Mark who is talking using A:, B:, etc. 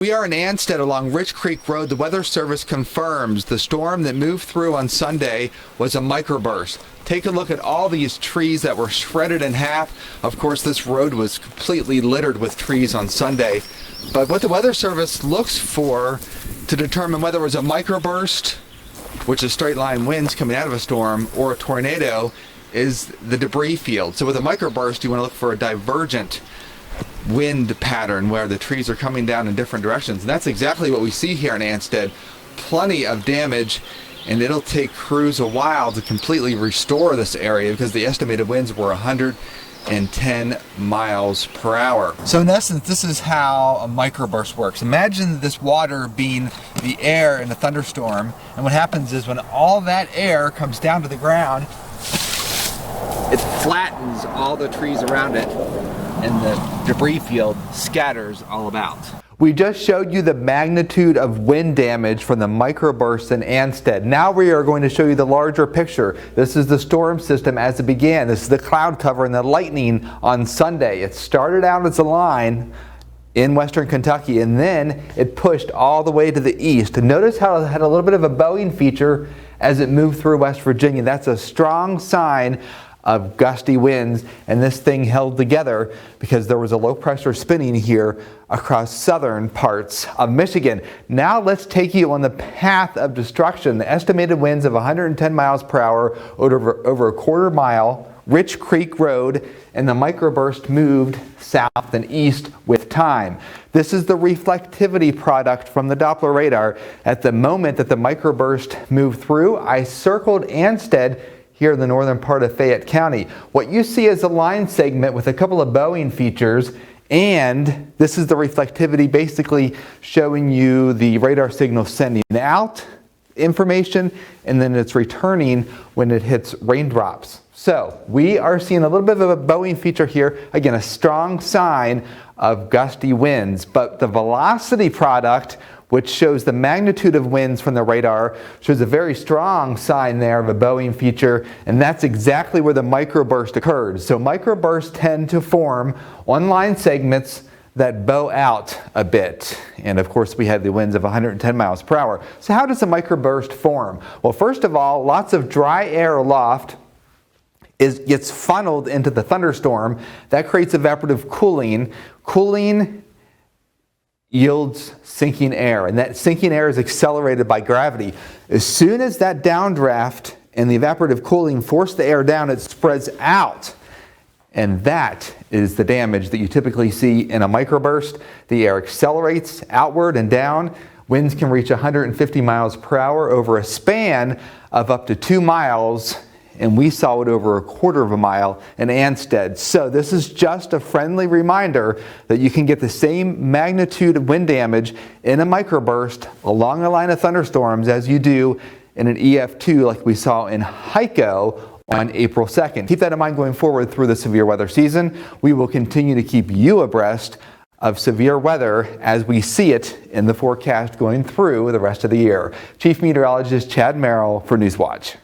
A: We are in Ansted along Rich Creek Road. The Weather Service confirms the storm that moved through on Sunday was a microburst. Take a look at all these trees that were shredded in half. Of course, this road was completely littered with trees on Sunday. But what the Weather Service looks for to determine whether it was a microburst, which is straight line winds coming out of a storm, or a tornado, is the debris field. So with a microburst, you want to look for a divergent wind pattern where the trees are coming down in different directions. And that's exactly what we see here in Ansted. Plenty of damage, and it'll take crews a while to completely restore this area because the estimated winds were 110 miles per hour. So in essence, this is how a microburst works. Imagine this water being the air in a thunderstorm, and what happens is when all that air comes down to the ground, it flattens all the trees around it, and the debris field scatters all about. We just showed you the magnitude of wind damage from the microburst in Ansted. Now we are going to show you the larger picture. This is the storm system as it began. This is the cloud cover and the lightning on Sunday. It started out as a line in western Kentucky, and then it pushed all the way to the east. And notice how it had a little bit of a bowing feature as it moved through West Virginia. That's a strong sign of gusty winds, and this thing held together because there was a low pressure spinning here across southern parts of Michigan. Now let's take you on the path of destruction. The estimated winds of 110 miles per hour over a quarter mile, Rich Creek Road, and the microburst moved south and east with time. This is the reflectivity product from the Doppler radar. At the moment that the microburst moved through, I circled Ansted here in the northern part of Fayette County. What you see is a line segment with a couple of bowing features, and this is the reflectivity basically showing you the radar signal sending out information, and then it's returning when it hits raindrops. So we are seeing a little bit of a bowing feature here. Again, a strong sign of gusty winds, but the velocity product, which shows the magnitude of winds from the radar, shows a very strong sign there of a bowing feature, and that's exactly where the microburst occurred. So microbursts tend to form on line segments that bow out a bit. And of course we had the winds of 110 miles per hour. So how does a microburst form? Well, first of all, lots of dry air aloft gets funneled into the thunderstorm. That creates evaporative cooling. Cooling yields sinking air, and that sinking air is accelerated by gravity. As soon as that downdraft and the evaporative cooling force the air down, it spreads out, and that is the damage that you typically see in a microburst. The air accelerates outward and down. Winds can reach 150 miles per hour over a span of up to 2 miles, and we saw it over a quarter of a mile in Ansted. So this is just a friendly reminder that you can get the same magnitude of wind damage in a microburst along the line of thunderstorms as you do in an EF2 like we saw in Heiko on April 2nd. Keep that in mind going forward through the severe weather season. We will continue to keep you abreast of severe weather as we see it in the forecast going through the rest of the year. Chief Meteorologist Chad Merrill for Newswatch.